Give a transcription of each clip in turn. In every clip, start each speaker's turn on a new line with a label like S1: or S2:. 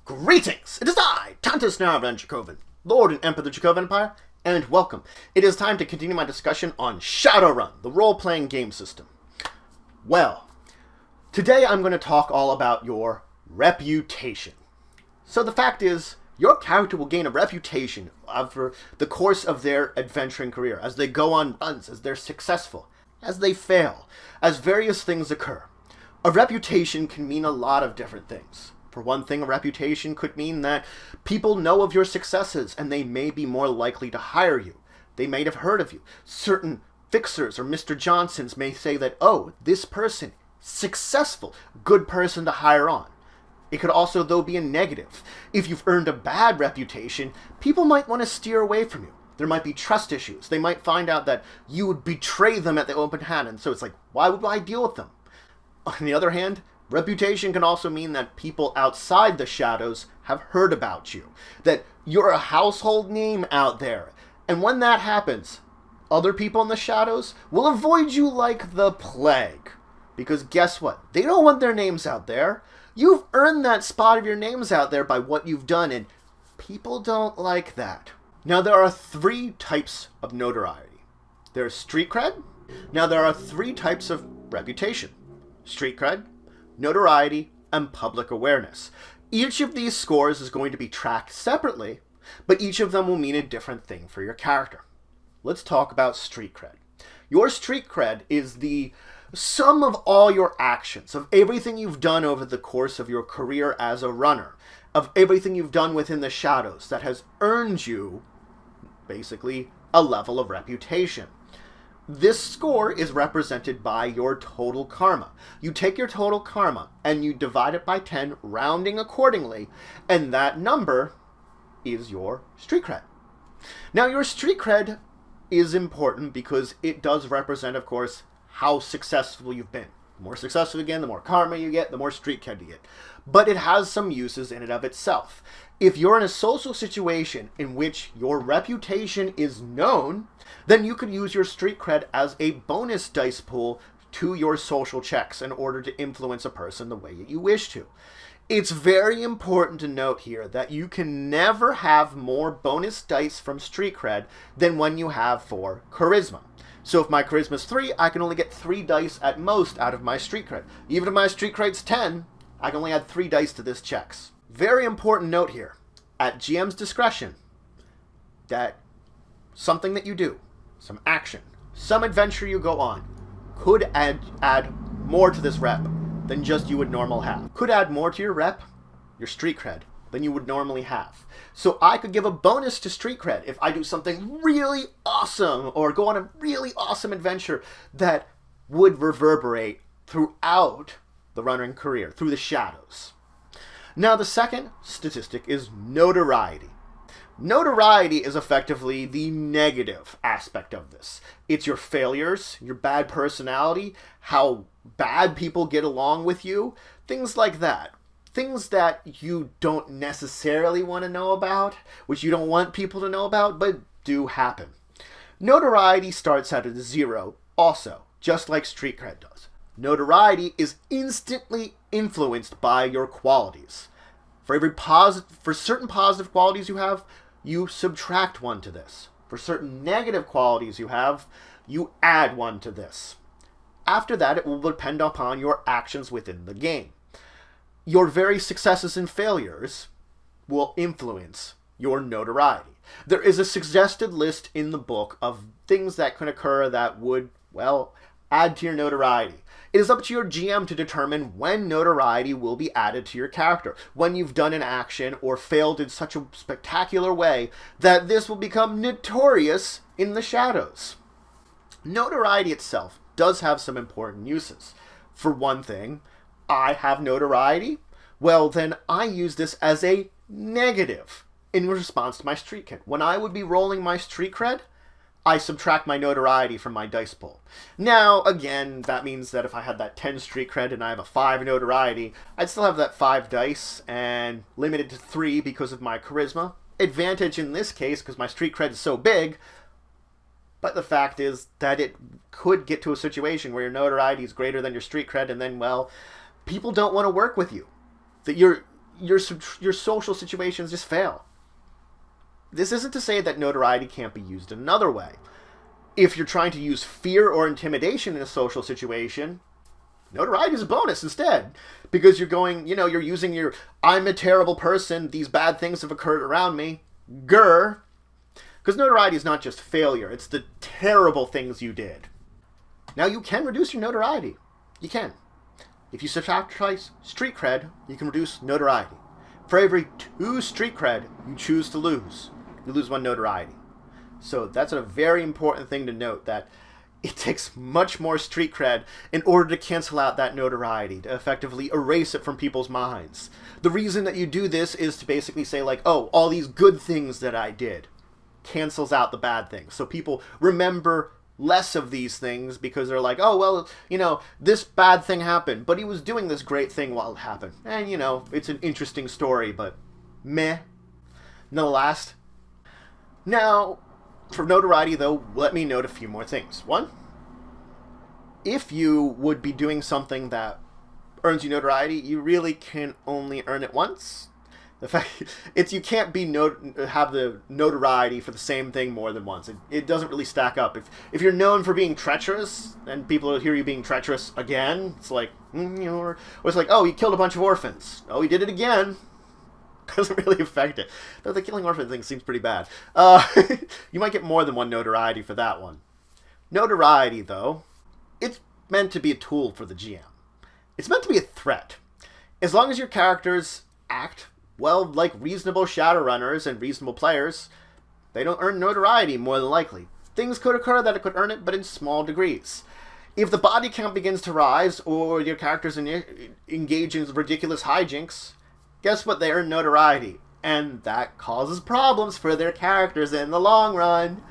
S1: Greetings! It is I, SHADOWRUN Dracovin, Lord and Emperor of the Dracovin Empire, and welcome. It is time to continue my discussion on SHADOWRUN, the role-playing game system. Well, today I'm going to talk all about your reputation. So the fact is, your character will gain a reputation over the course of their adventuring career, as they go on runs, as they're successful, as they fail, as various things occur. A reputation can mean a lot of different things. For one thing, a reputation could mean that people know of your successes and they may be more likely to hire you. They may have heard of you. Certain fixers or Mr. Johnsons may say that, oh, this person, successful, good person to hire on. It could also, though, be a negative. If you've earned a bad reputation, people might want to steer away from you. There might be trust issues. They might find out that you would betray them at the open hand, and so it's like, why would I deal with them? On the other hand, reputation can also mean that people outside the shadows have heard about you, that you're a household name out there. And when that happens, other people in the shadows will avoid you like the plague. Because guess what? They don't want their names out there. You've earned that spot of your names out there by what you've done, and people don't like that. Now, there are three types of notoriety. There's street cred. Now, there are three types of reputation. Street cred, notoriety, and public awareness. Each of these scores is going to be tracked separately, but each of them will mean a different thing for your character. Let's talk about street cred. Your street cred is the sum of all your actions, of everything you've done over the course of your career as a runner, of everything you've done within the shadows that has earned you, basically, a level of reputation. This score is represented by your total karma. You take your total karma and you divide it by 10, rounding accordingly, and that number is your street cred. Now, your street cred is important because it does represent, of course, how successful you've been. The more successful you get, the more karma you get, the more street cred you get. But it has some uses in and of itself. If you're in a social situation in which your reputation is known, then you could use your street cred as a bonus dice pool to your social checks in order to influence a person the way that you wish to. It's very important to note here that you can never have more bonus dice from street cred than when you have for charisma. So if my charisma is 3, I can only get 3 dice at most out of my street cred. Even if my street cred's 10, I can only add 3 dice to this checks. Very important note here, at GM's discretion, that something that you do, some action, some adventure you go on, could add more to this rep than just you would normally have. Could add more to your rep, your street cred, than you would normally have. So I could give a bonus to street cred if I do something really awesome or go on a really awesome adventure that would reverberate throughout the running career, through the shadows. Now, the second statistic is notoriety. Notoriety is effectively the negative aspect of this. It's your failures, your bad personality, how bad people get along with you, things like that. Things that you don't necessarily want to know about, which you don't want people to know about, but do happen. Notoriety starts out at 0 also, just like street cred does. Notoriety is instantly influenced by your qualities. For certain positive qualities you have, you subtract 1 to this. For certain negative qualities you have, you add 1 to this. After that, it will depend upon your actions within the game. Your very successes and failures will influence your notoriety. There is a suggested list in the book of things that can occur that would, well, add to your notoriety. It is up to your GM to determine when notoriety will be added to your character, when you've done an action or failed in such a spectacular way that this will become notorious in the shadows. Notoriety itself does have some important uses. For one thing, I have notoriety. Well, then I use this as a negative in response to my street cred. When I would be rolling my street cred, I subtract my notoriety from my dice pool. Now, again, that means that if I had that 10 street cred and I have a 5 notoriety, I'd still have that 5 dice and limited to 3 because of my charisma. Advantage in this case, because my street cred is so big, But the fact is that it could get to a situation where your notoriety is greater than your street cred, and then, well, people don't want to work with you. That your social situations just fail. This isn't to say that notoriety can't be used another way. If you're trying to use fear or intimidation in a social situation, notoriety is a bonus instead. Because you're going, you're using your, I'm a terrible person, these bad things have occurred around me, grr. Because notoriety is not just failure, it's the terrible things you did. Now you can reduce your notoriety. You can. If you sacrifice street cred, you can reduce notoriety. For every 2 street cred you choose to lose, you lose 1 notoriety. So that's a very important thing to note, that it takes much more street cred in order to cancel out that notoriety, to effectively erase it from people's minds. The reason that you do this is to basically say, like, oh, all these good things that I did cancels out the bad things. So people remember less of these things because they're like, oh, well, this bad thing happened, but he was doing this great thing while it happened. And, it's an interesting story, but meh. Nonetheless. Now, for notoriety, though, let me note a few more things. 1, if you would be doing something that earns you notoriety, you really can only earn it once. The fact you can't have the notoriety for the same thing more than once. It doesn't really stack up. If you're known for being treacherous and people hear you being treacherous again, it's like, or it's like, oh, he killed a bunch of orphans. Oh, he did it again. Doesn't really affect it. Though the killing orphan thing seems pretty bad. You might get more than 1 notoriety for that one. Notoriety, though, it's meant to be a tool for the GM. It's meant to be a threat. As long as your characters act well, like reasonable Shadowrunners and reasonable players, they don't earn notoriety more than likely. Things could occur that it could earn it, but in small degrees. If the body count begins to rise, or your characters engage in ridiculous hijinks, guess what? They earn notoriety. And that causes problems for their characters in the long run.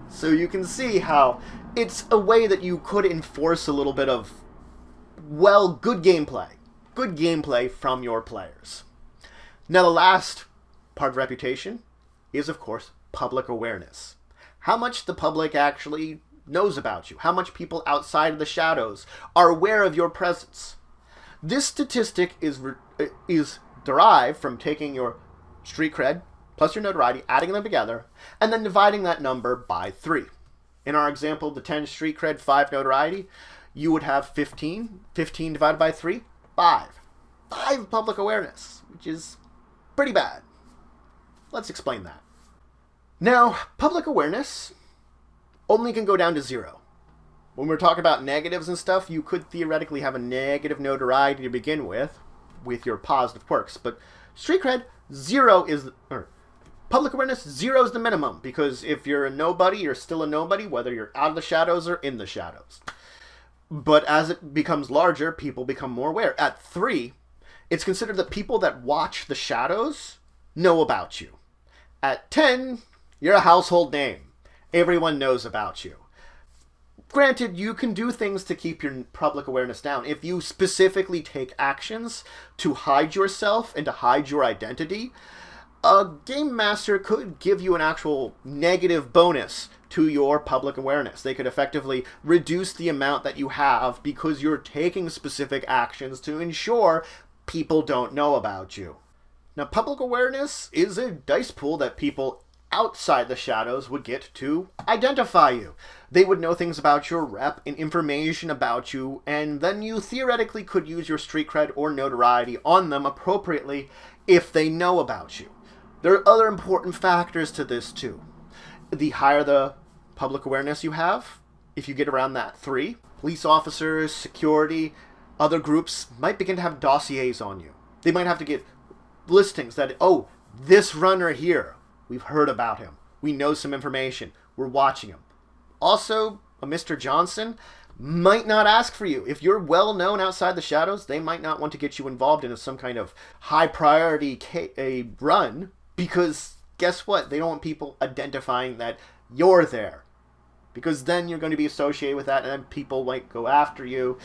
S1: So you can see how it's a way that you could enforce a little bit of, well, good gameplay. Good gameplay from your players. Now, the last part of reputation is, of course, public awareness. How much the public actually knows about you. How much people outside of the shadows are aware of your presence. This statistic is derived from taking your street cred plus your notoriety, adding them together, and then dividing that number by 3. In our example, the 10 street cred, 5 notoriety, you would have 15. 15 divided by 3, 5. 5 public awareness, which is pretty bad. Let's explain that. Now, public awareness only can go down to 0. When we're talking about negatives and stuff, you could theoretically have a negative notoriety to begin with your positive quirks. But street cred, 0 is, or public awareness, 0 is the minimum. Because if you're a nobody, you're still a nobody, whether you're out of the shadows or in the shadows. But as it becomes larger, people become more aware. At 3, it's considered that people that watch the shadows know about you. At 10, you're a household name. Everyone knows about you. Granted, you can do things to keep your public awareness down. If you specifically take actions to hide yourself and to hide your identity, a game master could give you an actual negative bonus to your public awareness. They could effectively reduce the amount that you have because you're taking specific actions to ensure people don't know about you. Now, public awareness is a dice pool that people outside the shadows would get to identify you. They would know things about your rep and information about you, and then you theoretically could use your street cred or notoriety on them appropriately if they know about you. There are other important factors to this too. The higher the public awareness you have, if you get around that 3, police officers, security, other groups might begin to have dossiers on you. They might have to get listings that, oh, this runner here, we've heard about him. We know some information. We're watching him. Also, a Mr. Johnson might not ask for you. If you're well known outside the shadows, they might not want to get you involved in some kind of high priority run because guess what? They don't want people identifying that you're there because then you're going to be associated with that and then people might go after you.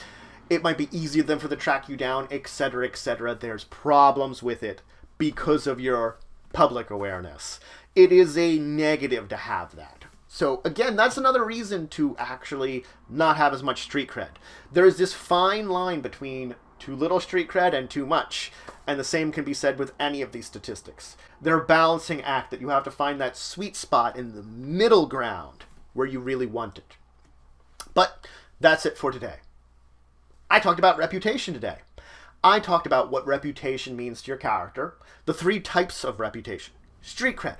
S1: It might be easier for them to track you down, etc., etc. There's problems with it because of your public awareness. It is a negative to have that. So again, that's another reason to actually not have as much street cred. There is this fine line between too little street cred and too much, and the same can be said with any of these statistics. They're a balancing act that you have to find that sweet spot in the middle ground where you really want it. But that's it for today. I talked about reputation today. I talked about what reputation means to your character, the 3 types of reputation. Street cred,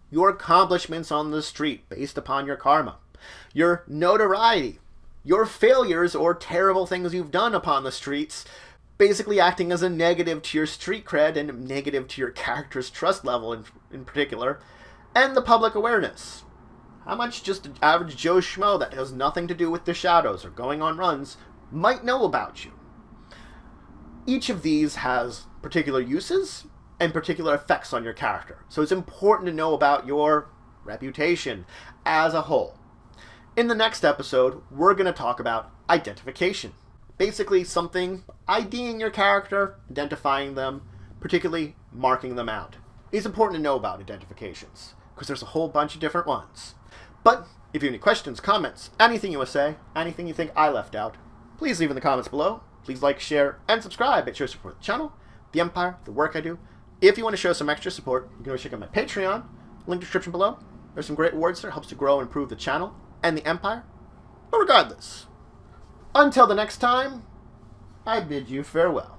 S1: your accomplishments on the street based upon your karma. Your notoriety, your failures or terrible things you've done upon the streets, basically acting as a negative to your street cred and negative to your character's trust level in particular. And the public awareness. How much just an average Joe Schmo that has nothing to do with the shadows or going on runs might know about you. Each of these has particular uses and particular effects on your character. So it's important to know about your reputation as a whole. In the next episode, we're going to talk about identification. Basically something IDing your character, identifying them, particularly marking them out. It's important to know about identifications, because there's a whole bunch of different ones. But if you have any questions, comments, anything you want to say, anything you think I left out, please leave in the comments below. Please like, share, and subscribe. It shows support the channel, the Empire, the work I do. If you want to show some extra support, you can always check out my Patreon. Link description below. There's some great rewards there. Helps to grow and improve the channel and the Empire. But regardless, until the next time, I bid you farewell.